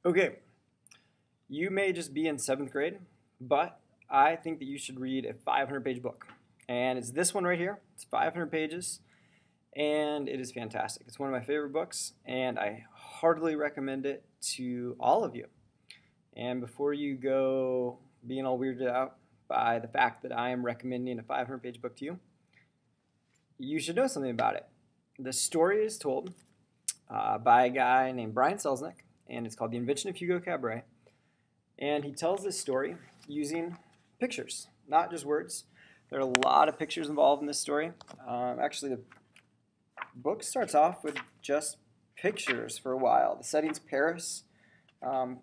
Okay, you may just be in seventh grade, but I think that you should read a 500-page book. And it's this one right here. It's 500 pages, and it is fantastic. It's one of my favorite books, and I heartily recommend it to all of you. And before you go being all weirded out by the fact that I am recommending a 500-page book to you, you should know something about it. The story is told by a guy named Brian Selznick, and it's called The Invention of Hugo Cabret. And he tells this story using pictures, not just words. There are a lot of pictures involved in this story. Actually, the book starts off with just pictures for a while. The setting's Paris,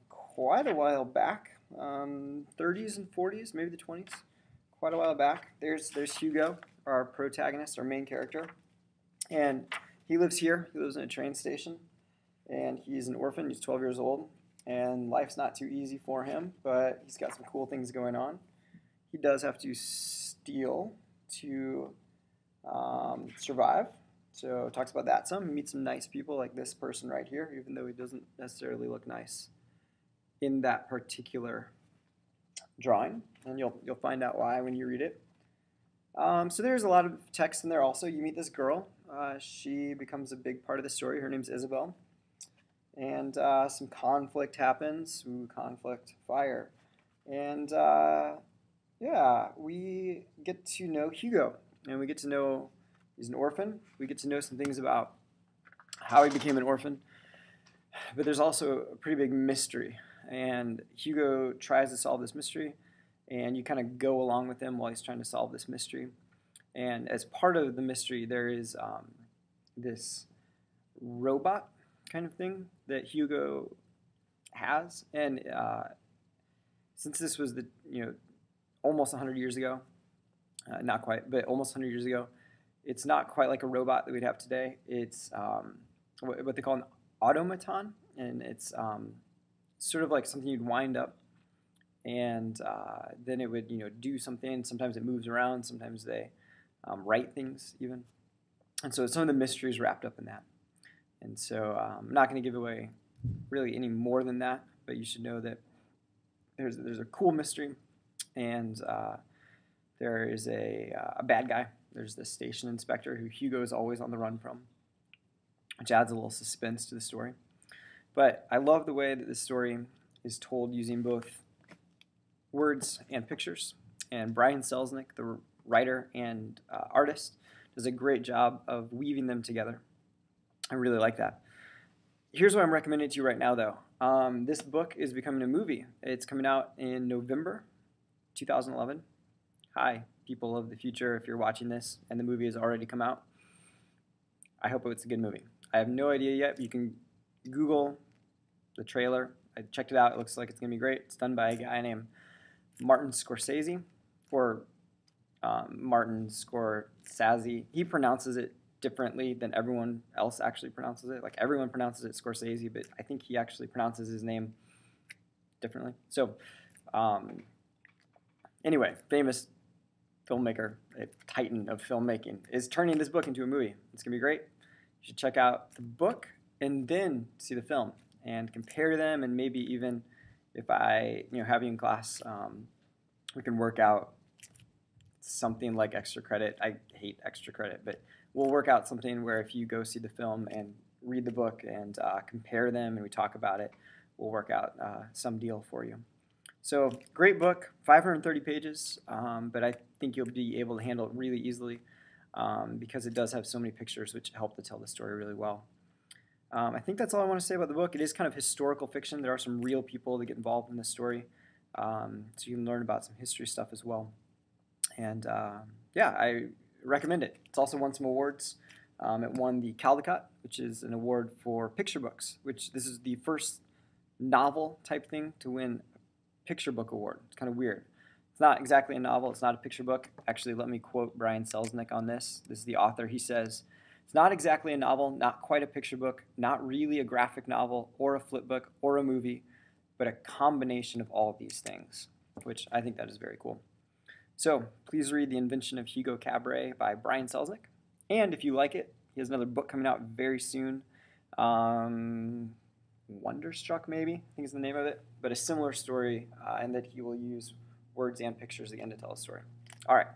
quite a while back, 30s and 40s, maybe the 20s, quite a while back. There's Hugo, our protagonist, our main character, and he lives here. He lives in a train station, and he's an orphan. He's 12 years old, and life's not too easy for him, but he's got some cool things going on. He does have to steal to survive. So it talks about that some. He meets some nice people like this person right here, even though he doesn't necessarily look nice in that particular drawing, and you'll find out why when you read it. So there's a lot of text in there also. You meet this girl. She becomes a big part of the story. Her name's Isabel. And some conflict happens. Ooh, conflict, fire. And yeah, we get to know Hugo. And we get to know he's an orphan. We get to know some things about how he became an orphan. But there's also a pretty big mystery. And Hugo tries to solve this mystery. And you kind of go along with him while he's trying to solve this mystery. And as part of the mystery, there is this robot kind of thing that Hugo has. And since this was almost 100 years ago, not quite, but almost 100 years ago, it's not quite like a robot that we'd have today. It's what they call an automaton, and it's sort of like something you'd wind up, and then it would do something. Sometimes it moves around. Sometimes they write things even. And so some of the mysteries wrapped up in that. And so I'm not going to give away really any more than that, but you should know that there's a cool mystery, and there is a bad guy. There's the station inspector who Hugo is always on the run from, which adds a little suspense to the story. But I love the way that this story is told using both words and pictures. And Brian Selznick, the writer and artist, does a great job of weaving them together. I really like that. Here's what I'm recommending to you right now, though. This book is becoming a movie. It's coming out in November 2011. Hi, people of the future, if you're watching this and the movie has already come out. I hope it's a good movie. I have no idea yet, but you can Google the trailer. I checked it out. It looks like it's going to be great. It's done by a guy named Martin Scorsese, or Martin Scorsese. He pronounces it differently than everyone else actually pronounces it. Like, everyone pronounces it Scorsese, but I think he actually pronounces his name differently. So anyway, famous filmmaker, a titan of filmmaking, is turning this book into a movie. It's going to be great. You should check out the book and then see the film and compare them, and maybe even if I have you in class, we can work out something like extra credit. I hate extra credit, but we'll work out something where if you go see the film and read the book and compare them and we talk about it, we'll work out some deal for you. So great book, 530 pages, but I think you'll be able to handle it really easily because it does have so many pictures which help to tell the story really well. I think that's all I want to say about the book. It is kind of historical fiction. There are some real people that get involved in the story, so you can learn about some history stuff as well. And yeah, I recommend it. It's also won some awards. It won the Caldecott, which is an award for picture books, which this is the first novel type thing to win a picture book award. It's kind of weird. It's not exactly a novel. It's not a picture book. Actually, let me quote Brian Selznick on this. This is the author. He says, "It's not exactly a novel, not quite a picture book, not really a graphic novel or a flip book or a movie, but a combination of all of these things," which I think that is very cool. So please read The Invention of Hugo Cabret by Brian Selznick. And if you like it, he has another book coming out very soon. Wonderstruck, maybe, I think is the name of it, but a similar story, and that he will use words and pictures again to tell a story. All right.